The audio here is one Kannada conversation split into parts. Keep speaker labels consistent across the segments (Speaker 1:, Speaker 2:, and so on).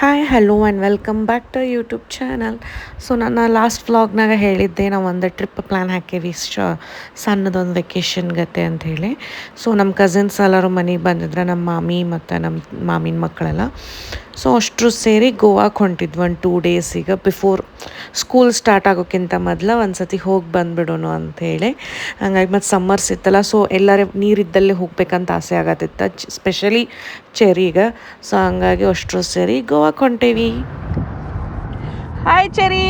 Speaker 1: Hi hello and welcome back to YouTube channel. So ನಾನು ಲಾಸ್ಟ್ ವ್ಲಾಗ್ನಾಗ ಹೇಳಿದ್ದೆ ನಾವು ಒಂದು ಟ್ರಿಪ್ ಪ್ಲ್ಯಾನ್ ಹಾಕೀವಿ ಸಣ್ಣದೊಂದು ವೆಕೇಷನ್ ಗತೆ ಅಂಥೇಳಿ. ಸೊ ನಮ್ಮ ಕಸಿನ್ಸ್ ಎಲ್ಲರೂ ಮನೆಗೆ ಬಂದಿದ್ರೆ, ನಮ್ಮ ಮಾಮಿ ಮತ್ತು ನಮ್ಮ ಮಾಮಿನ ಮಕ್ಕಳೆಲ್ಲ. ಸೊ ಅಷ್ಟರು ಸೇರಿ ಗೋವಾಕ್ಕೆ ಹೊಂಟಿದ್ವಿ ಒಂದು 2 days. ಈಗ ಬಿಫೋರ್ ಸ್ಕೂಲ್ ಸ್ಟಾರ್ಟ್ ಆಗೋಕ್ಕಿಂತ ಮೊದಲು ಒಂದು ಸತಿ ಹೋಗಿ ಬಂದುಬಿಡೋಣ ಅಂಥೇಳಿ. ಹಂಗಾಗಿ ಮತ್ತು ಸಮ್ಮರ್ಸ್ ಇತ್ತಲ್ಲ, ಸೊ ಎಲ್ಲರೂ ನೀರಿದ್ದಲ್ಲೇ ಹೋಗ್ಬೇಕಂತ ಆಸೆ ಆಗತ್ತಿತ್ತು, ಸ್ಪೆಷಲಿ ಚೆರಿಗೆ. ಸೊ ಹಂಗಾಗಿ ಅಷ್ಟರು ಸೇರಿ ಗೋವಾಕ್ಕೆ ಹೊಂಟೇವಿ. Hi cherry,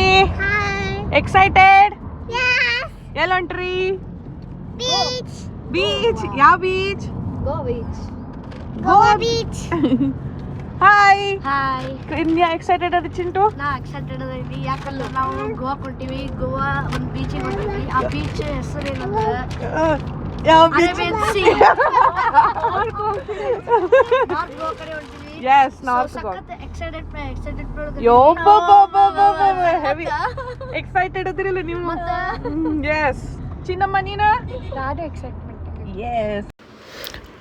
Speaker 1: excited? ಎಲ್ಲಿ ಹೊಂಟ್ರಿ? ಬೀಚ್. ಯಾವ beach? Goa beach. Hi. India excited ಅದ ಚಿಂಟು?
Speaker 2: ನಾ ಎಕ್ಸೈಟೆಡ್ ಅದೀನಿ, ಯಾಕಂದ್ರೆ ನಾವು ಗೋವಾ ಕೊಟ್ಟಿವಿ. ಗೋವಾ ಒಂದು ಬೀಚಿಗೆ ಹೊಂಟಿವಿ. ಆ ಬೀಚ್ ಹೆಸರು ಏನಂದ್ರೆ
Speaker 1: ಯಾವ
Speaker 2: ಅರೇಬಿಯನ್ ಸೀ. ನಾರ್ತ್ ಗೋವಾ ಕಡೆ ಹೊಂಟಿವಿ.
Speaker 1: Yes, North Goa.
Speaker 2: Excited
Speaker 1: excited ಅದಿರಲ್ಲ ನೀವು? ಎಸ್ ಚಿನ್ನಮ್ಮ, ನೀನು?
Speaker 2: ನಾನು excitement.
Speaker 1: Yes.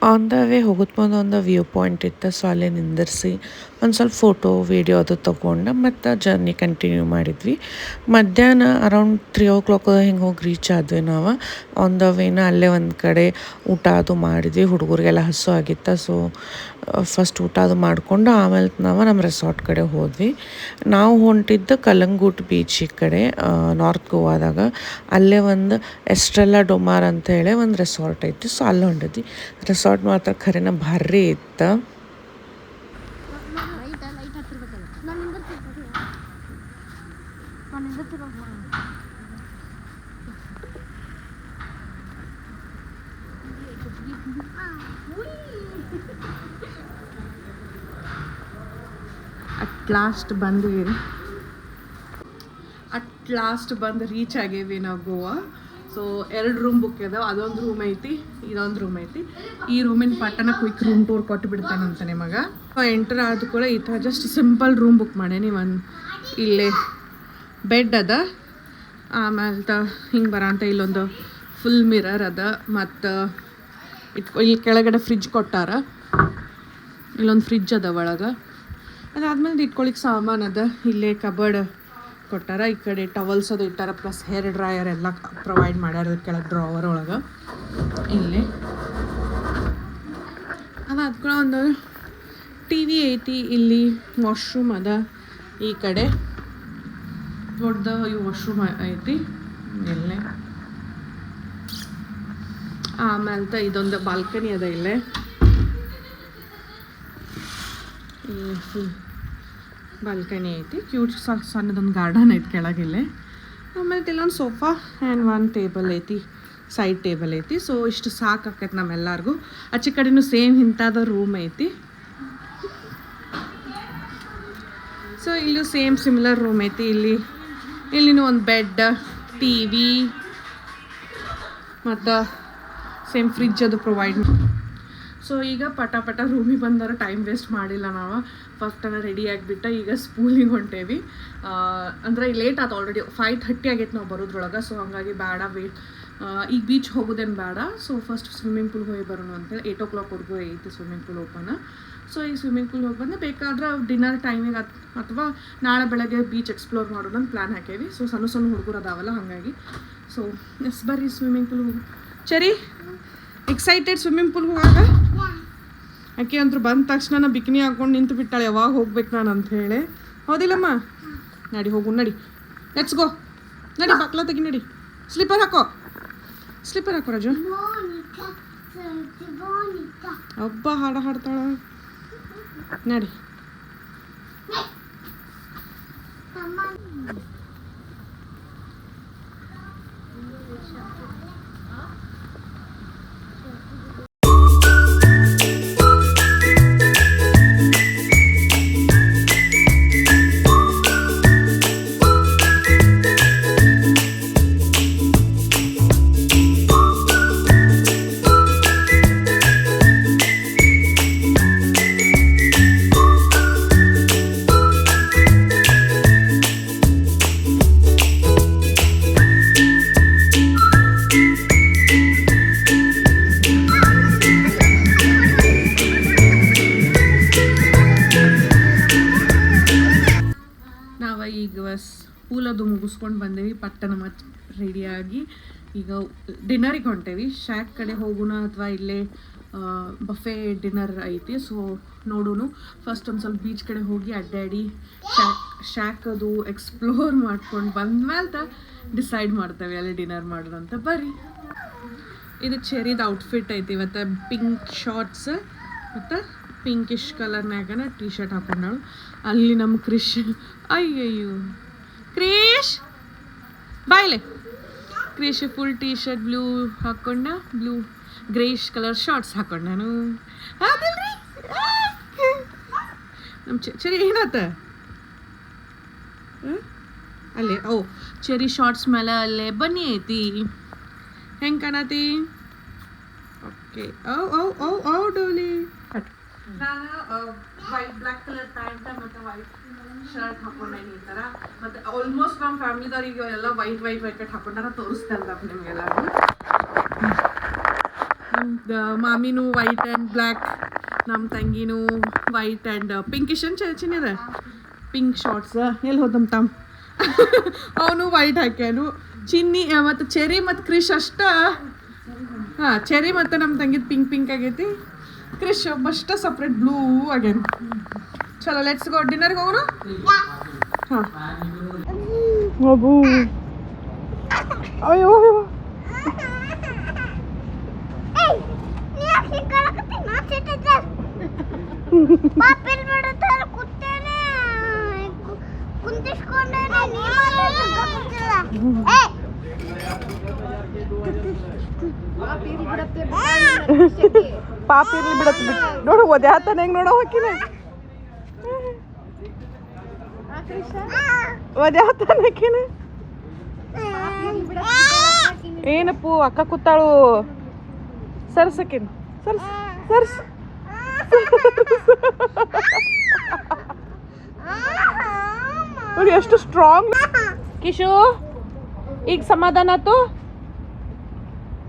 Speaker 1: On the way ಹೋಗೋದು ಒಂದು ವ್ಯೂ ಪಾಯಿಂಟ್ ಇತ್ತು, ಸೊ ಅಲ್ಲೇ ನಿಂದಿರಿಸಿ ಒಂದು ಸ್ವಲ್ಪ ಫೋಟೋ ವೀಡಿಯೋ ಅದು ತೊಗೊಂಡು ಮತ್ತು ಜರ್ನಿ ಕಂಟಿನ್ಯೂ ಮಾಡಿದ್ವಿ. ಮಧ್ಯಾಹ್ನ ಅರೌಂಡ್ 3 o'clock ಹಿಂಗೆ ಹೋಗಿ ರೀಚ್ ಆದ್ವಿ ನಾವು. ಆನ್ ದ ವೇನ ಅಲ್ಲೇ ಒಂದು ಕಡೆ ಊಟ ಅದು ಮಾಡಿದ್ವಿ. ಹುಡುಗರಿಗೆಲ್ಲ ಹಸು ಆಗಿತ್ತು, ಸೊ ಫಸ್ಟ್ ಊಟ ಅದು ಮಾಡಿಕೊಂಡು ಆಮೇಲೆ ನಾವು ನಮ್ಮ ರೆಸಾರ್ಟ್ ಕಡೆ ಹೋದ್ವಿ. ನಾವು ಹೊಂಟಿದ್ದು ಕಲಂಗೂಟ್ ಬೀಚ್ ಈ ಕಡೆ ನಾರ್ತ್ ಗೋವಾದಾಗ. ಅಲ್ಲೇ ಒಂದು ಎಸ್ಟ್ರೆಲ್ಲಾ ಡೊಮಾರ್ ಅಂತೇಳಿ ಒಂದು ರೆಸಾರ್ಟ್ ಐತಿ, ಸೊ ಅಲ್ಲಿ ಹೊಂಟಿದ್ವಿ. ರೆಸಾರ್ಟ್ ಮಾತ್ರ ಖರೇನ ಭಾರಿ ಇತ್ತು. ಅಟ್ ಲಾಸ್ಟ್ ಬಂದು ರೀಚ್ ಆಗೇವಿ ನಾವು ಗೋವಾ. ಸೊ 2 ರೂಮ್ ಬುಕ್ ಇದಾವೆ. ಅದೊಂದು ರೂಮ್ ಐತಿ, ಇದೊಂದು ರೂಮ್ ಐತಿ. ಈ ರೂಮಿನ ಪಟ್ಟಣ ಕ್ವಿಕ್ ರೂಮ್ ಟೂರ್ ಕೊಟ್ಟು ಬಿಡ್ತಾನಂತ ನಿಮಗೆ. ಎಂಟರ್ ಆದ ಕೂಡ ಈ ಥರ ಜಸ್ಟ್ ಸಿಂಪಲ್ ರೂಮ್ ಬುಕ್ ಮಾಡೇನಿ. ಇಲ್ಲೇ ಬೆಡ್ ಅದ, ಆಮೇಲೆ ಹಿಂಗೆ ಬರೋಂಥ ಇಲ್ಲೊಂದು ಫುಲ್ ಮಿರರ್ ಅದ, ಮತ್ತು ಇಲ್ಲಿ ಕೆಳಗಡೆ ಫ್ರಿಜ್ ಕೊಟ್ಟಾರ. ಇಲ್ಲೊಂದು ಫ್ರಿಜ್ ಅದ ಒಳಗೆ. ಅದಾದ್ಮೇಲೆ ಇಟ್ಕೊಳಿಕ್ಕೆ ಸಾಮಾನು ಅದ. ಇಲ್ಲೇ ಕಬರ್ಡ್ ಕೊಟ್ಟಾರ. ಈ ಕಡೆ ಟವಲ್ಸ್ ಅದು ಇಟ್ಟಾರ, ಪ್ಲಸ್ ಹೇರ್ ಡ್ರೈಯರ್ ಎಲ್ಲ ಪ್ರೊವೈಡ್ ಮಾಡ್ಯಾರ ಕೆಳಗೆ ಡ್ರಾವರ್ ಒಳಗೆ. ಇಲ್ಲಿ ಅದಾದ್ಕೂಡ ಒಂದು ಟಿ ವಿ ಐತಿ. ಇಲ್ಲಿ ವಾಶ್ರೂಮ್ ಅದ. ಈ ಕಡೆ ದೊಡ್ಡ ವಾಶ್ರೂಮ್ ಐತಿ ಇಲ್ಲೇ. ಆಮೇಲೆ ಇದೊಂದು ಬಾಲ್ಕನಿ ಅದ ಇಲ್ಲೇ. ಫುಲ್ ಬಾಲ್ಕನಿ ಐತಿ. ಕ್ಯೂಟ್ ಸಣ್ಣದೊಂದು ಗಾರ್ಡನ್ ಐತಿ ಕೆಳಗಿಲ್ಲೇ. ಆಮೇಲೆ ಇಲ್ಲೊಂದು ಸೋಫಾ ಆ್ಯಂಡ್ ಒಂದು ಟೇಬಲ್ ಐತಿ, ಸೈಡ್ ಟೇಬಲ್ ಐತಿ. ಸೊ ಇಷ್ಟು ಸಾಕಾಕೈತಿ ನಮ್ಮೆಲ್ಲರಿಗೂ. ಆಚೆ ಕಡೆನೂ ಸೇಮ್ ಇಂಥದ್ದು ರೂಮ್ ಐತಿ. ಸೊ ಇಲ್ಲೂ ಸೇಮ್ ಸಿಮಿಲರ್ ರೂಮ್ ಐತಿ. ಇಲ್ಲಿನೂ ಒಂದು ಬೆಡ್, ಟಿ ವಿ ಮತ್ತು ಸೇಮ್ ಫ್ರಿಜ್ ಅದು ಪ್ರೊವೈಡ್. ಸೊ ಈಗ ಪಟ ರೂಮಿಗೆ ಬಂದವರು ಟೈಮ್ ವೇಸ್ಟ್ ಮಾಡಿಲ್ಲ ನಾವು. ಫಸ್ಟ್ ರೆಡಿ ಆಗಿಬಿಟ್ಟು ಈಗ ಸ್ಕೂಲಿಗೆ ಹೊಂಟೇವಿ. ಅಂದರೆ ಲೇಟ್ ಆಯ್ತು, ಆಲ್ರೆಡಿ 5:30 ಆಗೈತೆ ನಾವು ಬರೋದ್ರೊಳಗೆ. ಸೊ ಹಾಗಾಗಿ ಬೇಡ ಈಗ ಬೀಚ್ ಹೋಗೋದೇನು ಬೇಡ. ಸೊ ಫಸ್ಟ್ ಸ್ವಿಮ್ಮಿಂಗ್ ಪೂಲ್ಗೆ ಹೋಗಿ ಬರೋಣ ಅಂತೇಳಿ 8 o'clockವರೆಗೂ ಐತಿ ಸ್ವಿಮ್ಮಿಂಗ್ ಪೂಲ್ ಓಪನ್. ಸೊ ಈ ಸ್ವಿಮ್ಮಿಂಗ್ ಪೂಲ್ ಹೋಗಿ ಬಂದು ಬೇಕಾದ್ರೆ ಡಿನ್ನರ್ ಟೈಮಿಗೆ ಅಥವಾ ನಾಳೆ ಬೆಳಗ್ಗೆ ಬೀಚ್ ಎಕ್ಸ್ಪ್ಲೋರ್ ಮಾಡೋಣ ಅಂತ ಪ್ಲ್ಯಾನ್ ಹಾಕೇವಿ. ಸೊ ಸಣ್ಣ ಹುಡುಗರು ಅದಾವಲ್ಲ, ಹಾಗಾಗಿ. ಸೊ ಎಸ್ ಬರ್ರಿ ಸ್ವಿಮ್ಮಿಂಗ್ ಪೂಲ್ ಹೋಗಿ. ಸರಿ, ಎಕ್ಸೈಟೆಡ್ ಸ್ವಿಮ್ಮಿಂಗ್ ಪೂಲ್ಗೆ ಹೋಗಾಗ? ಆಕೆ ಅಂತೂ ಬಂದ ತಕ್ಷಣ ಬಿಕಿನಿ ಹಾಕ್ಕೊಂಡು ನಿಂತು ಬಿಟ್ಟಾಳೆ, ಯಾವಾಗ ಹೋಗ್ಬೇಕು ನಾನು ಅಂತ ಹೇಳಿ. ಹೌದಿಲ್ಲಮ್ಮ? ನಡಿ ಹೋಗು, ನಡಿ, ಲೆಟ್ಸ್ ಗೋ. ನಡಿ, ಬಾಕ್ಲ ತೆಗಿ, ನಡಿ. ಸ್ಲಿಪ್ಪರ್ ಹಾಕೋ ರಾಜು. ಹಬ್ಬ ಹಾಡ್ತಾಳ, ನಡಿ. ಮುಗಿಸ್ಕೊಂಡು ಬಂದೇವಿ ಪಟ್ಟಣ ಮತ್ತು ರೆಡಿಯಾಗಿ ಈಗ ಡಿನ್ನರಿಗೆ ಹೊಂಟೇವಿ. ಶಾಕ್ ಕಡೆ ಹೋಗೋಣ ಅಥವಾ ಇಲ್ಲೇ ಬಫೆ ಡಿನ್ನರ್ ಐತಿ. ಸೊ ನೋಡೋಣ. ಫಸ್ಟ್ ಒಂದು ಸ್ವಲ್ಪ ಬೀಚ್ ಕಡೆ ಹೋಗಿ ಅಡ್ಡಾಡಿ ಶಾಕ್ ಅದು ಎಕ್ಸ್ಪ್ಲೋರ್ ಮಾಡ್ಕೊಂಡು ಬಂದ್ಮೇಲೆ ಡಿಸೈಡ್ ಮಾಡ್ತೇವೆ ಅಲ್ಲಿ ಡಿನ್ನರ್ ಮಾಡೋದಂತ. ಬರ್ರಿ. ಇದು ಚೆರಿದ ಔಟ್ಫಿಟ್ ಐತಿ ಇವತ್ತು. ಪಿಂಕ್ ಶಾರ್ಟ್ಸ್ ಮತ್ತು ಪಿಂಕಿಶ್ ಕಲರ್ನಾಗನ ಟೀ ಶರ್ಟ್ ಹಾಕೊಂಡಾಳು. ಅಲ್ಲಿ ನಮ್ಮ ಕ್ರಿಶ್ ಅಯ್ಯಯ್ಯೋ ಕ್ರಿಶ್ ಬಾಯ್ಲೆ. Krish full T shirt blue ಹಾಕ್ಕೊಂಡ, ಬ್ಲೂ ಗ್ರೇಷ್ ಕಲರ್ ಶಾರ್ಟ್ಸ್ ಹಾಕೊಂಡಾನು. ಹೌದಲ್ರಿ ನಮ್ಮ ಚೆರಿ ಏನಾತ ಅಲ್ಲೇ ಚೆರಿ ಶಾರ್ಟ್ಸ್ ಮೇಲೆ ಅಲ್ಲೇ ಬನ್ನಿ ಐತಿ. ಹೆಂಗೆ ಕಾಣತಿ? ಓಕೆ. ಡೋಲಿ ನಾನು ವೈಟ್ ಬ್ಲ್ಯಾಕ್ ಕಲರ್ ಪ್ಯಾಂಟ್ ಮತ್ತು ವೈಟ್ ಶರ್ಟ್ ಹಾಕೊಂಡೇನಿ ಈ ಥರ. ಮತ್ತು ಆಲ್ಮೋಸ್ಟ್ ನಮ್ಮ ಫ್ಯಾಮಿಲಿದವ್ರಿಗೆ ಎಲ್ಲ ವೈಟ್ ಹಾಕೊಂಡಾರ ತೋರಿಸ್ತಲ್ಲ ನಿಮಗೆಲ್ಲರೂ. ಮಾಮಿನೂ ವೈಟ್ ಆ್ಯಂಡ್ ಬ್ಲ್ಯಾಕ್, ನಮ್ಮ ತಂಗಿನೂ ವೈಟ್ ಆ್ಯಂಡ್ ಪಿಂಕಿಶ್ ಚಿನ್ನದ ಪಿಂಕ್ ಶಾರ್ಟ್ಸ್. ಎಲ್ಲಿ ಹೋದಮ್ ತಮ್ಮ ಅವನು ವೈಟ್ ಹಾಕ್ಯಾನು. ಚಿನ್ನಿ ಮತ್ತು ಚೆರಿ ಮತ್ತು ಕ್ರಿಶ್ ಅಷ್ಟ. ಹಾಂ, ಚೆರಿ ಮತ್ತು ನಮ್ಮ ತಂಗಿದ ಪಿಂಕ್ ಆಗೈತಿ. ಕ್ರಿಶ್ ಒಬ್ಬಷ್ಟ ಸಪ್ರೇಟ್ ಬ್ಲೂ ಆಗ್ಯಾನ. ಚಲೋ ಲೆಟ್ಸ್ ಗೋ ಡಿನ್ನರ್ಗೆ ಹೋಗೋಣ. ಹಾಂ ಹೋಗು. ಅಯ್ಯೋ ಪಾಪ ಇರ್ಲಿ ಬಿಡತ್ ನೋಡು ಒದೆ ಹಾತಾನ ಹೆಂಗ್ ನೋಡೋ ಹಾಕಿನ ಒದೆ ಹಾತಾನ ಹಾಕಿನ. ಏನಪ್ಪು ಅಕ್ಕ ಕೂತಾಳು. ಸರ್ಸಕಿನ್ ಸರ್ಸ್ ನೋಡಿ ಎಷ್ಟು ಸ್ಟ್ರಾಂಗ್. ಕಿಶು ಈಗ ಸಮಾಧಾನ ಆತು?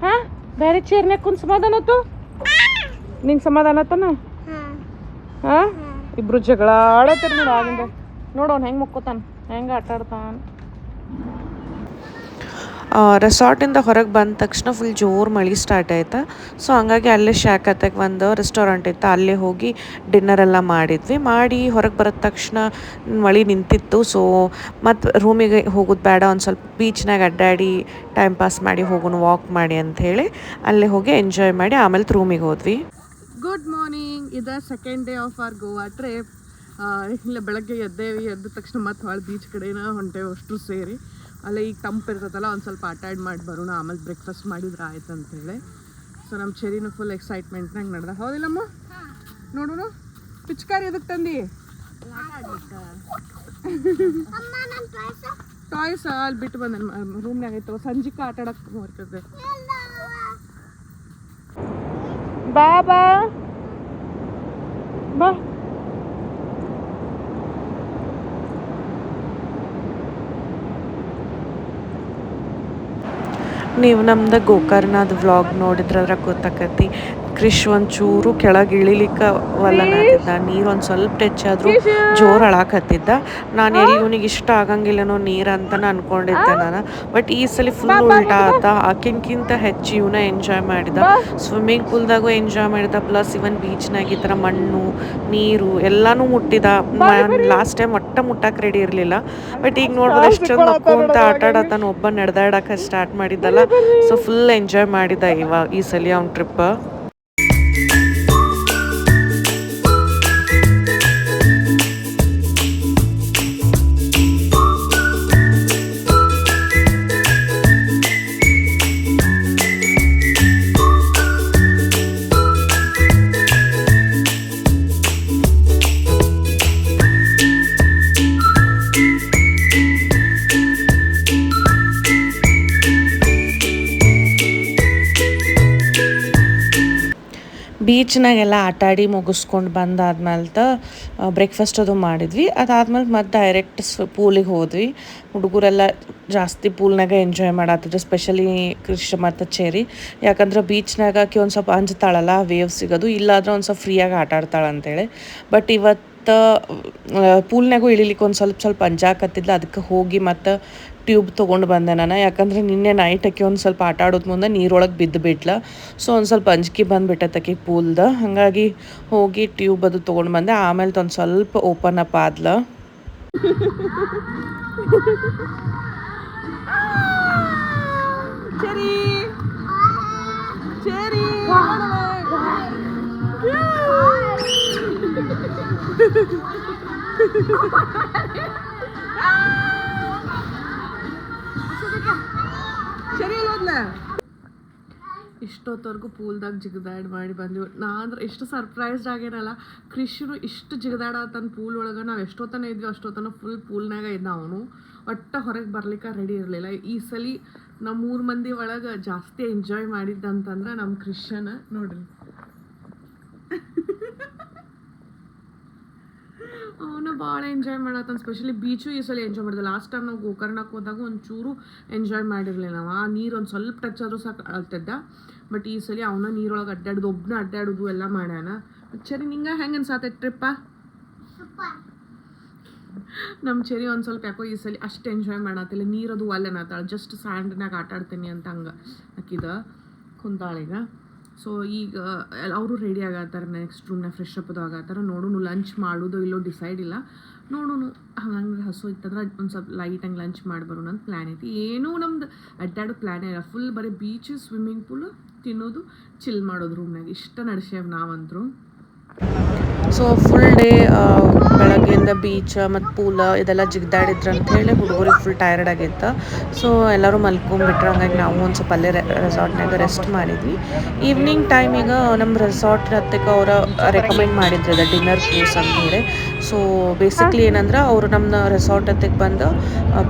Speaker 1: ಹಾ, ಬೇರೆ ಚೇರ್ನ್ಯಾಗ ಕುಂತ್ ಸಮಾಧಾನ ಆತು? ನಿಂಗೆ ಸಮಾಧಾನ ಆತನ? ಹಾ, ಇಬ್ರು ಜಗಳ ಆಡತ್ತೀರಿ ನೋಡು ಆಗಿಂದ. ನೋಡೋಣ ಹೆಂಗೆ ಮಕ್ಕೋತಾನ, ಹೆಂಗೆ ಆಟ ಆಡ್ತಾನ.
Speaker 3: ರೆಸಾರ್ಟಿಂದ ಹೊರಗೆ ಬಂದ ತಕ್ಷಣ ಫುಲ್ ಜೋರು ಮಳೆ ಸ್ಟಾರ್ಟ್ ಆಯ್ತಾ. ಸೊ ಹಂಗಾಗಿ ಅಲ್ಲೇ ಶಾಕ್ ಹತ್ತಕ್ಕೆ ಒಂದು ರೆಸ್ಟೋರೆಂಟ್ ಇತ್ತು, ಅಲ್ಲೇ ಹೋಗಿ ಡಿನ್ನರ್ ಎಲ್ಲ ಮಾಡಿ ಹೊರಗೆ ಬರೋದ ತಕ್ಷಣ ಮಳೆ ನಿಂತಿತ್ತು. ಸೊ ಮತ್ತು ರೂಮಿಗೆ ಹೋಗೋದು ಬೇಡ, ಒಂದು ಸ್ವಲ್ಪ ಬೀಚ್ನಾಗ ಅಡ್ಡಾಡಿ ಟೈಮ್ ಪಾಸ್ ಮಾಡಿ ಹೋಗೋಣ, ವಾಕ್ ಮಾಡಿ ಅಂಥೇಳಿ ಅಲ್ಲೇ ಹೋಗಿ ಎಂಜಾಯ್ ಮಾಡಿ ಆಮೇಲೆ ರೂಮಿಗೆ ಹೋದ್ವಿ.
Speaker 1: Good morning. ಇದು second day of our Goa trip. ಇಲ್ಲ ಬೆಳಗ್ಗೆ ಎದ್ದ ತಕ್ಷಣ ಮತ್ತೆ ಹೊಳೆ ಬೀಚ್ ಕಡೆನ ಹೊಂಟೇವೆ ಅಷ್ಟು ಸೇರಿ. ಅಲ್ಲೇ ಈಗ ತಂಪು ಇರ್ತದಲ್ಲ, ಒಂದು ಸ್ವಲ್ಪ ಆಟಾಡಿ ಮಾಡಿ ಬರೋಣ, ಆಮೇಲೆ ಬ್ರೇಕ್ಫಾಸ್ಟ್ ಮಾಡಿದ್ರೆ ಆಯ್ತು ಅಂತೇಳಿ. ಸೊ ನಮ್ಮ ಚೆರಿನೂ ಫುಲ್ ಎಕ್ಸೈಟ್ಮೆಂಟ್ನಾಗ ನಡೆದ. ಹೌದಿಲ್ಲಮ್ಮ? ನೋಡೋಣ ಪಿಚ್ಕಾರಿ ಎದಕ್ಕೆ ತಂದು? ಟಾಯ್ಸ್ ಅಲ್ಲಿ ಬಿಟ್ಟು ಬಂದ ರೂಮ್ನಾಗ ಐತವ. ಸಂಜಿಕ ಆಟ ಆಡಕ್ಕೆ ಬರ್ತದೆ. ಬಾ ಬಾ ಬಾ.
Speaker 3: ನೀವು ನಮ್ದು ಗೋಕರ್ಣದ ವ್ಲಾಗ್ ನೋಡಿದ್ರೆ ಅದ್ರಾಗ ಗೊತ್ತಾಕತಿ. ಕ್ರಿಶ್ ಒಂಚೂರು ಕೆಳಗೆ ಇಳಿಲಿಕ್ಕೆ ವಲ್ಲನಾತಿದ್ದ. ನೀರು ಒಂದು ಸ್ವಲ್ಪ ಟಚ್ ಆದರೂ ಜೋರು ಅಳಾಕತ್ತಿದ್ದ. ನಾನು ಎಲ್ಲಿ ಇವನಿಗೆ ಇಷ್ಟ ಆಗಂಗಿಲ್ಲನೋ ನೀರು ಅಂತ ಅನ್ಕೊಂಡಿದ್ದೆ ನಾನು. ಬಟ್ ಈ ಸಲ ಫುಲ್ ಉಲ್ಟಾ ಆತ. ಆಕಿನ್ಕಿಂತ ಹೆಚ್ಚು ಇವನ ಎಂಜಾಯ್ ಮಾಡಿದ. ಸ್ವಿಮ್ಮಿಂಗ್ ಪೂಲ್ದಾಗೂ ಎಂಜಾಯ್ ಮಾಡಿದ, ಪ್ಲಸ್ ಇವನ್ ಬೀಚ್ನಾಗ ಈ ಥರ ಮಣ್ಣು ನೀರು ಎಲ್ಲನೂ ಮುಟ್ಟಿದ. ಲಾಸ್ಟ್ ಟೈಮ್ ಮುಟ್ಟಕ್ಕೆ ರೆಡಿ ಇರಲಿಲ್ಲ. ಬಟ್ ಈಗ ನೋಡ್ಬೋದು ಎಷ್ಟು ಚಂದ ನಕ್ಕೊಂತ ಆಟ ಆಡತಾನ. ಒಬ್ಬ ನಡೆದಾಡಕ್ಕೆ ಸ್ಟಾರ್ಟ್ ಮಾಡಿದ್ದಲ್ಲ. ಸೊ ಫುಲ್ ಎಂಜಾಯ್ ಮಾಡಿದ ಈ ಸಲ ಅವ್ನ ಟ್ರಿಪ್. ಬೀಚ್ನಾಗೆಲ್ಲ ಆಟಾಡಿ ಮುಗಿಸ್ಕೊಂಡು ಬಂದಾದ್ಮೇಲೆ ಬ್ರೇಕ್ಫಾಸ್ಟ್ ಅದು ಮಾಡಿದ್ವಿ. ಅದಾದ್ಮೇಲೆ ಮತ್ತೆ ಡೈರೆಕ್ಟ್ ಪೂಲಿಗೆ ಹೋದ್ವಿ. ಹುಡುಗರೆಲ್ಲ ಜಾಸ್ತಿ ಪೂಲ್ನಾಗ ಎಂಜಾಯ್ ಮಾಡತ್ತಿದ್ರು, ಸ್ಪೆಷಲಿ ಕ್ರಿಶ್ ಮತ್ತು ಚೆರಿ. ಯಾಕಂದ್ರೆ ಬೀಚ್ನಾಗ ಆಕಿ ಒಂದು ಸ್ವಲ್ಪ ಅಂಜ್ತಾಳಲ್ಲ ವೇವ್ ಸಿಗೋದು, ಇಲ್ಲಾದ್ರೆ ಒಂದು ಸ್ವಲ್ಪ ಫ್ರೀಯಾಗಿ ಆಟ ಆಡ್ತಾಳೆ ಅಂತೇಳಿ. ಬಟ್ ಇವತ್ತು ಮತ್ತು ಪೂಲ್ನಾಗೂ ಇಳಿಲಿಕ್ಕೆ ಒಂದು ಸ್ವಲ್ಪ ಅಂಜಾಕತ್ತಿದ್ಲ. ಅದಕ್ಕೆ ಹೋಗಿ ಮತ್ತು ಟ್ಯೂಬ್ ತೊಗೊಂಡು ಬಂದೆ ನಾನು. ಯಾಕಂದರೆ ನಿನ್ನೆ ನೈಟಕ್ಕೆ ಒಂದು ಸ್ವಲ್ಪ ಆಟ ಆಡೋದು ಮುಂದೆ ನೀರೊಳಗೆ ಬಿದ್ದು ಬಿಟ್ಲ. ಸೊ ಒಂದು ಸ್ವಲ್ಪ ಅಂಜಿಕೆ ಬಂದುಬಿಟ್ಟತ್ತಕ್ಕೆ ಪೂಲ್ದ. ಹಾಗಾಗಿ ಹೋಗಿ ಟ್ಯೂಬ್ ಅದು ತೊಗೊಂಡು ಬಂದೆ. ಆಮೇಲೆ ಒಂದು ಸ್ವಲ್ಪ ಓಪನ್ ಅಪ್ ಆದ್ಲ.
Speaker 1: ಇಷ್ಟೊತ್ತವರೆಗೂ ಪೂಲ್ದಾಗ ಜಿಗದಾಡ್ ಮಾಡಿ ಬಂದಿವಿ. ನಾ ಅಂದ್ರೆ ಎಷ್ಟು ಸರ್ಪ್ರೈಸ್ಡ್ ಆಗೇನಲ್ಲ. ಕ್ರಿಶ್ನು ಇಷ್ಟು ಜಿಗದಾಡ ತನ್ನ ಪೂಲ್ ಒಳಗೆ. ನಾವು ಎಷ್ಟೊತ್ತನ ಇದ್ವಿ ಅಷ್ಟೊತ್ತನ ಫುಲ್ ಪೂಲ್ನಾಗ ಇದ್ದ. ಅವನು ಒಟ್ಟ ಹೊರಗೆ ಬರ್ಲಿಕ್ಕೆ ರೆಡಿ ಇರಲಿಲ್ಲ. ಈ ಸಲ ನಮ್ಮ 3 ಮಂದಿ ಒಳಗೆ ಜಾಸ್ತಿ ಎಂಜಾಯ್ ಮಾಡಿದ್ದಂತಂದ್ರೆ ನಮ್ಮ ಕ್ರಿಶ್ಚನ ನೋಡ್ರಿ. ಅವನು ಭಾಳ ಎಂಜಾಯ್ ಮಾಡತ್ತಾನ. ಸ್ಪೆಷಲಿ ಬೀಚು ಈ ಸಲ ಎಂಜಾಯ್ ಮಾಡಿದೆ. ಲಾಸ್ಟ್ ಟೈಮ್ ನಾವು ಗೋಕರ್ಣಕ್ಕೆ ಹೋದಾಗ ಒಂಚೂರು ಎಂಜಾಯ್ ಮಾಡಿರಲಿಲ್ಲ. ನಾವು ಆ ನೀರು ಒಂದು ಸ್ವಲ್ಪ ಟಚ್ ಆದರೂ ಸಾಕು ಅಳ್ತಿದ್ದ. ಬಟ್ ಈ ಸಲ ಅವನ ನೀರೊಳಗೆ ಅಡ್ಡಾಡೋದು, ಒಬ್ಬನ ಅಡ್ಡಾಡೋದು ಎಲ್ಲ ಮಾಡ್ಯಾನ. ಸರಿ, ನಿಂಗೆ ಹೆಂಗೆ ಅನ್ಸಾತೈತೆ ಟ್ರಿಪ್ಪ? ನಮ್ಮ ಚೆರಿ ಒಂದು ಸ್ವಲ್ಪ ಯಾಕೋ ಈ ಸಲ ಅಷ್ಟು ಎಂಜಾಯ್ ಮಾಡತ್ತಿಲ್ಲ. ನೀರದು ಅಲ್ಲೇನತ್ತಾಳ, ಜಸ್ಟ್ ಸ್ಯಾಂಡ್ನಾಗ ಆಟ ಆಡ್ತೀನಿ ಅಂತ ಹಂಗೆ ಹಾಕಿದ ಕುಂತಾಳೀಗ. ಸೊ ಈಗ ಅವರು ರೆಡಿ ಆಗತ್ತಾರೆ. ನೆಕ್ಸ್ಟ್ ರೂಮ್ನಾಗ ಫ್ರೆಶ್ ಅಪ್ ಅದು ಆಗತ್ತಾರೆ. ನೋಡೋಣ ಲಂಚ್ ಮಾಡೋದು ಇಲ್ಲೋ ಡಿಸೈಡ್ ಇಲ್ಲ. ನೋಡೋಣ. ಹಂಗೆ ಹಸು ಇತ್ತಂದ್ರೆ ಒಂದು ಸ್ವಲ್ಪ ಲೈಟಂಗೆ ಲಂಚ್ ಮಾಡ್ಬರೋಣ ಅಂತ ಪ್ಲ್ಯಾನ್ ಐತಿ. ಏನೂ ನಮ್ದು ಅಡ್ಡಾಡೋ ಪ್ಲ್ಯಾನೇ ಇಲ್ಲ. ಫುಲ್ ಬರೀ ಬೀಚು, ಸ್ವಿಮ್ಮಿಂಗ್ ಪೂಲು, ತಿನ್ನೋದು, ಚಿಲ್ ಮಾಡೋದು ರೂಮ್ನಾಗ. ಇಷ್ಟ ನಡೆಸೇವ್ ನಾವಂತರೂ.
Speaker 3: ಸೊ ಫುಲ್ ಡೇ ಬೆಳಗ್ಗೆಯಿಂದ ಬೀಚ್ ಮತ್ತು ಪೂಲ್ ಇದೆಲ್ಲ ಜಿಗ್ದಾಡಿದ್ರು ಅಂಥೇಳಿ ಹುಡುಗರಿಗೆ ಫುಲ್ ಟಯರ್ಡ್ ಆಗಿತ್ತು. ಸೊ ಎಲ್ಲರೂ ಮಲ್ಕೊಂಡ್ಬಿಟ್ರು. ಹಂಗಾಗಿ ನಾವು ಒಂದು ಸ್ವಲ್ಪ ಅಲ್ಲೇ ರೆಸಾರ್ಟ್ನಾಗ ರೆಸ್ಟ್ ಮಾಡಿದ್ವಿ. ಈವ್ನಿಂಗ್ ಟೈಮಿಗೆ ನಮ್ಮ ರೆಸಾರ್ಟ್ ಹತ್ತಕ್ಕೆ ಅವರು ರೆಕಮೆಂಡ್ ಮಾಡಿದ್ರು ಅದು ಡಿನ್ನರ್ ಕ್ರೂಸ್ ಅಂಥೇಳಿ. ಸೊ ಬೇಸಿಕ್ಲಿ ಏನಂದ್ರೆ ಅವರು ನಮ್ಮ ರೆಸಾರ್ಟ್ ಹತ್ತಿಗೆ ಬಂದು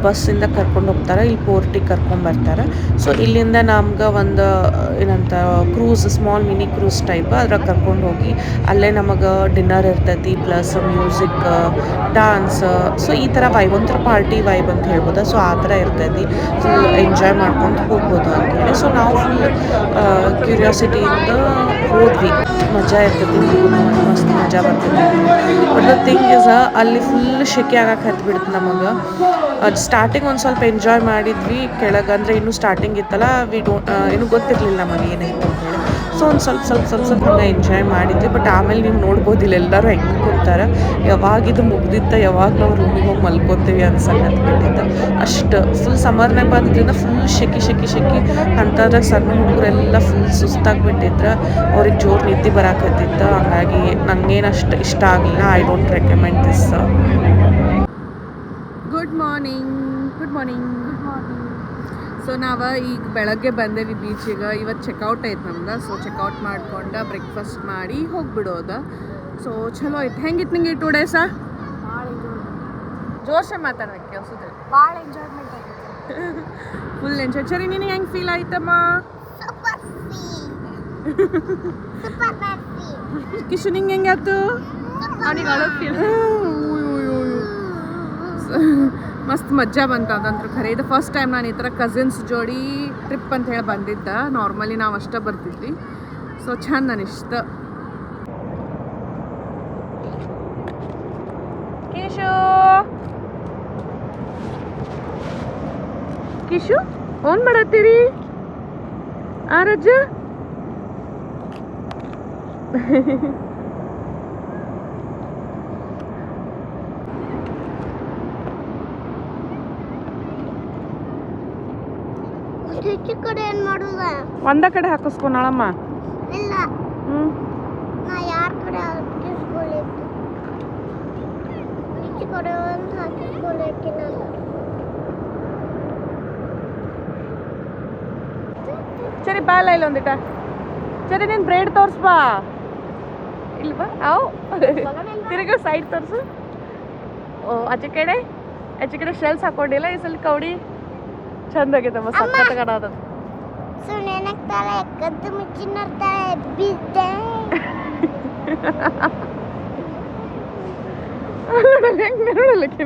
Speaker 3: ಬಸ್ಸಿಂದ ಕರ್ಕೊಂಡು ಹೋಗ್ತಾರೆ. ಇಲ್ಲಿ ಪೋರ್ಟಿಗೆ ಕರ್ಕೊಂಬರ್ತಾರೆ. ಸೊ ಇಲ್ಲಿಂದ ನಮ್ಗೆ ಒಂದು ಏನಂತ cruise, small mini cruise type ಅದ್ರಾಗ ಕರ್ಕೊಂಡು ಹೋಗಿ ಅಲ್ಲೇ ನಮಗೆ ಡಿನ್ನರ್ ಇರ್ತೈತಿ, ಪ್ಲಸ್ ಮ್ಯೂಸಿಕ್, ಡಾನ್ಸ್. ಸೊ ಈ ಥರ ವೈಬ್, ಒಂಥರ ಪಾರ್ಟಿ ವೈಬ್ ಅಂತ ಹೇಳ್ಬೋದು. ಸೊ ಆ ಥರ ಇರ್ತೈತಿ. ಫುಲ್ ಎಂಜಾಯ್ ಮಾಡ್ಕೊಂಡು ಹೋಗ್ಬೋದು ಅಂತೇಳಿ. ಸೊ ನಾವು ಫುಲ್ ಕ್ಯೂರಿಯಾಸಿಟಿಯಿಂದ ಹೋದ್ವಿ. ಮಜಾ ಇರ್ತೈತಿ, ಮಸ್ತ್ ಮಜಾ ಬರ್ತೈತಿ. ಬಟ್ ದ ಥಿಂಗ್ ಇಸ್ ಅಲ್ಲಿ ಫುಲ್ ಶೆಕೆ ಆಗಕ್ಕೆ ಹತ್ಬಿಡ್ತು ನಮಗೆ. ಸ್ಟಾರ್ಟಿಂಗ್ ಒಂದು ಸ್ವಲ್ಪ ಎಂಜಾಯ್ ಮಾಡಿದ್ವಿ ಕೆಳಗೆ. ಅಂದರೆ ಇನ್ನೂ ಸ್ಟಾರ್ಟಿಂಗ್ ಇತ್ತಲ್ಲ, ಏನೂ ಗೊತ್ತಿರಲಿಲ್ಲ ನಮಗೆ ಏನಾಯ್ತು ಅಂತೇಳಿ. ಸೊ ಒಂದು ಸ್ವಲ್ಪ ಹಂಗೆ ಎಂಜಾಯ್ ಮಾಡಿದ್ವಿ. ಬಟ್ ಆಮೇಲೆ ನೀವು ನೋಡ್ಬೋದಿಲ್ಲ ಎಲ್ಲರೂ ಹೆಂಗೆ ಕುಂತಾರೆ. ಯಾವಾಗ ಇದು ಮುಗ್ದಿತ್ತ, ಯಾವಾಗ ನಾವು ರೂಮಿಗೆ ಹೋಗಿ ಮಲ್ಕೊತೀವಿ ಅನ್ಸಕತ್ಬಿಟ್ಟಿತ್ತು. ಅಷ್ಟು ಫುಲ್ ಸಮ್ಮರ್ನಾಗ ಬಂದಿದ್ದರಿಂದ ಫುಲ್ ಶೆಕಿ ಅಂಥದ್ರಾಗ ಸಣ್ಣ ಹುಡುಗರೆಲ್ಲ ಫುಲ್ ಸುಸ್ತಾಗಿಬಿಟ್ಟಿದ್ರೆ ಅವ್ರಿಗೆ ಜೋರು ನಿದ್ದೆ ಬರಾಕತ್ತಿತ್ತು. ಹಂಗಾಗಿ ನನಗೇನು ಅಷ್ಟು ಇಷ್ಟ ಆಗಲಿಲ್ಲ. I don't recommend this.
Speaker 1: Good morning. So ನಾವು ಈಗ ಬೆಳಗ್ಗೆ ಬಂದೇವಿ ಬೀಚಿಗೆ. ಇವತ್ತು ಚೆಕ್ಔಟ್ ಐತೆ ನಮ್ದು. ಸೊ ಚೆಕ್ಔಟ್ ಮಾಡ್ಕೊಂಡು ಬ್ರೇಕ್ಫಾಸ್ಟ್ ಮಾಡಿ ಹೋಗ್ಬಿಡೋದು. ಸೊ ಚಲೋ ಐತೆ. ಹೆಂಗಿತ್ತು ನಿಂಗೆ 2 ಡೇಸ? ಜೋರ್ಸೆ ಮಾತಾಡ್ಬೇಕು, ಕೇಳಿಸುತ್ತೆ.
Speaker 2: ಭಾಳ ಎಂಜಾಯ್ಮೆಂಟ್ ಆಗಿದೆ.
Speaker 1: Full enjoy. ಸರಿ, ನಿನಗೆ ಹೆಂಗೆ ಫೀಲ್ ಆಯ್ತಮ್ಮ? ಕಿಶು ನಿಂಗೆ ಹೆಂಗಾಯ್ತು?
Speaker 2: ಅವನಿಗೆ ಅಳೋದು ಫೀಲ್.
Speaker 1: ಮಸ್ತ್ ಮಜಾ ಬಂತು ಅದಂತೂ ಖರೆ. ಇದು ಫಸ್ಟ್ ಟೈಮ್ ನಾನು ಈ ಥರ ಕಸಿನ್ಸ್ ಜೋಡಿ ಟ್ರಿಪ್ ಅಂತ ಹೇಳಿ ಬಂದಿದ್ದೆ. ನಾರ್ಮಲಿ ನಾವು ಅಷ್ಟೇ ಬರ್ತಿದ್ವಿ. ಸೊ ಚಂದ ಅನಿಸ್ತ. ಕಿಶು ಓನ್ ಮಾಡತ್ತೀರಿ ರಜ?
Speaker 2: ಕಡೆ ಏನು ಮಾಡುದ?
Speaker 1: ಒಂದ ಕಡೆ ಹಾಕಿಸ್ಕೊಳಮ್ಮ.
Speaker 2: ಇಲ್ಲ, ನಾ ಯಾರ ಕಡೆ ಹಾಕಿಸ್ಕೊಳ್ಳಿಕ್ಕೆ? ಈಚೆ ಕಡೆ ಒಂದು ಹಾಕಿಸ್ಕೊಳ್ಳಿಕ್ಕೆ ನಾನು.
Speaker 1: ಸರಿ ಬಾಲ ಇಲ್ಲ ಒಂದಿಟ. ಸರಿ ನೀನು ಬ್ರೇಡ್ ತೋರಿಸ್ಬಾ. ಇಲ್ವಾ? ಅವು ತಿರುಗ ಸೈಡ್ ತೋರಿಸು. ಓ ಆಚೆ ಕಡೆ ಶೆಲ್ಸ್ ಹಾಕೊಂಡಿಲ್ಲ. ಈ ಸಲ ಕೌಡಿ ಚಂದ ಆಗೈತಮ್ಮ, ಸಕ್ಕತ್ತ ಕಾಣದ.
Speaker 2: ಸುನೇನಕ್ತಾಳೆ ಕದ್ದು ಮುಚ್ಚಿನರ್ತಾಳೆ ಬಿದ್ದೆ.
Speaker 1: ಹೆಂಗೆ ನೋಡಲಿಕ್ಕೆ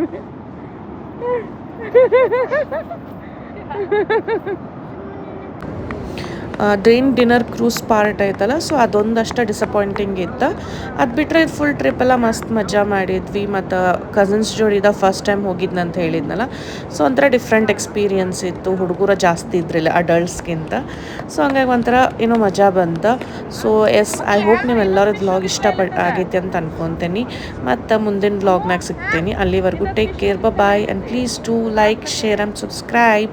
Speaker 3: ಅದೇನು ಡಿನ್ನರ್ ಕ್ರೂಸ್ ಪಾರ್ಟ್ ಐತಲ್ಲ, ಸೊ ಅದೊಂದಷ್ಟು ಡಿಸಪಾಯಿಂಟಿಂಗ್ ಇತ್ತು. ಅದು ಬಿಟ್ಟರೆ ಇದು ಫುಲ್ ಟ್ರಿಪ್ಪೆಲ್ಲ ಮಸ್ತ್ ಮಜಾ ಮಾಡಿದ್ವಿ. ಮತ್ತು ಕಸಿನ್ಸ್ ಜೋಡಿದ ಫಸ್ಟ್ ಟೈಮ್ ಹೋಗಿದ್ನಂತ ಹೇಳಿದ್ನಲ್ಲ, ಸೊ ಒಂಥರ ಡಿಫ್ರೆಂಟ್ ಎಕ್ಸ್ಪೀರಿಯನ್ಸ್ ಇತ್ತು. ಹುಡುಗರ ಜಾಸ್ತಿ ಇದ್ರಿಲ್ಲ ಅಡಲ್ಟ್ಸ್ಗಿಂತ, ಸೊ ಹಂಗಾಗಿ ಒಂಥರ ಏನೋ ಮಜಾ ಬಂತು. ಸೊ ಎಸ್, ಐ ಹೋಪ್ ನೀವೆಲ್ಲರೂ ವ್ಲಾಗ್ ಆಗೈತಿ ಅಂತ ಅನ್ಕೊತೀನಿ. ಮತ್ತು ಮುಂದಿನ ವ್ಲಾಗ್ನಾಗ ಸಿಗ್ತೀನಿ. ಅಲ್ಲಿವರೆಗೂ take care, bye, and please to like, share and subscribe.